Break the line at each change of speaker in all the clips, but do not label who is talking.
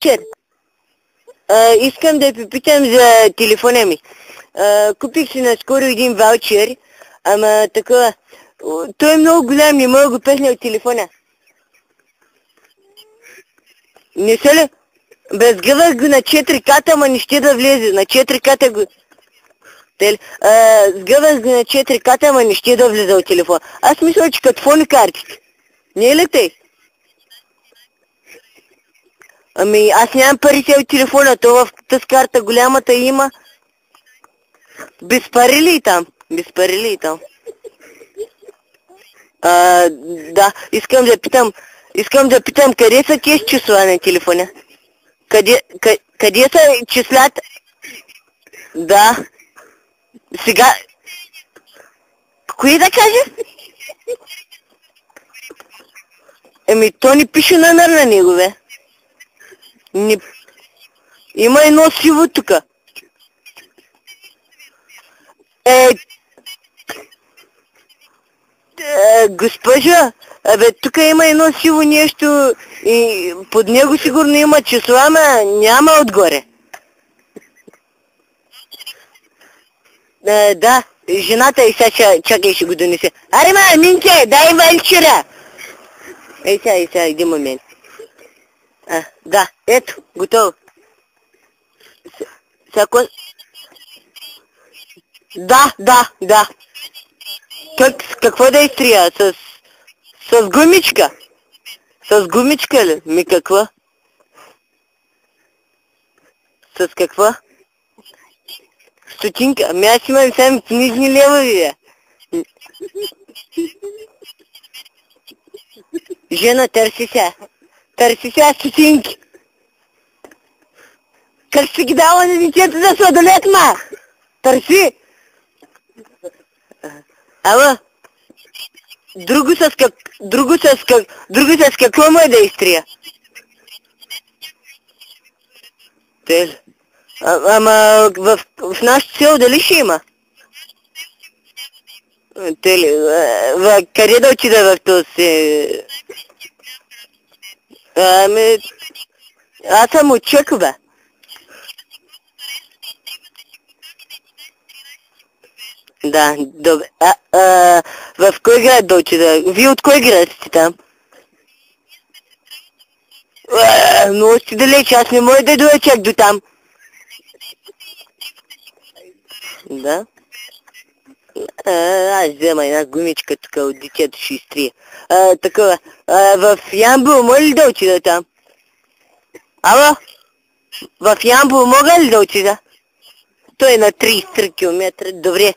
вечер. Искам да попитам за телефона ми. Купих си наскоро един ваучер, ама такова. Той е много голям, не мога да го песня от телефона. Не се ли? Сгъвах го на 4К, ама не ще да влезе. На 4К го... Сгъвах го на 4К, ама не ще да влезе от телефона. Аз мисля, че като фон картите. Не е ли тъй? Ами аз нямам парите от телефона, то в тази карта голямата има. Без пари ли там? Без пари ли там? Да, искам да питам къде са тези числа на телефона? Къде са числата? Да. Сега... Кои да кажа? Еми, то ни пише номер на него, бе. Има едно сиво тука. Госпожа, тук има едно сиво нещо и под него сигурно има числа, ама няма отгоре. Да, жената и сега чакай, ще го донесе. Аре, Минче, дай валчера! Сега, един момент. Да, ето, готово. Да. Какво да изтрия? С гумичка? С гумичка ли? Ми какво? С какво? Стотинка? Ами аз имам само книжни левови, бе. Жена, търси сега стотинки. Как си ги дала на детето за сладолет, ма? Търси! Ала? Друго с какво му е да изтрия? Ама в нашото село дали ще има? Къде да отида в този... Ами... Аз съм от Чеко, бе. Да, добре. В кой град да отида? Вие от кой град сте там? Много сте далеч, аз не мога да дойда чак до там. Да? Аз взема една гумичка тук от детето ще изтрия. Такова. В Ямбол мога ли да отида там? Ало? В Ямбол мога ли да отида? Той е на 33 км. Добре.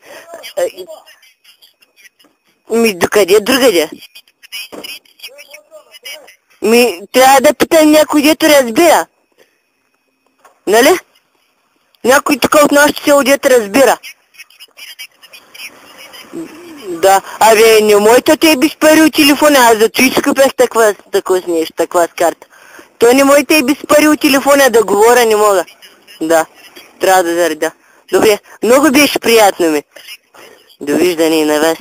Докъде другаде? Трябва да питам някой, дето разбира. Нали? Някой тук от нашото село, дето разбира. Да, не моята те без пари от телефона, аз зато и скупях такова с карта. То не моята и без пари от телефона да говоря не мога. Да, трябва да заредя. Добре, много беше приятно ми. Довиждане и на вас.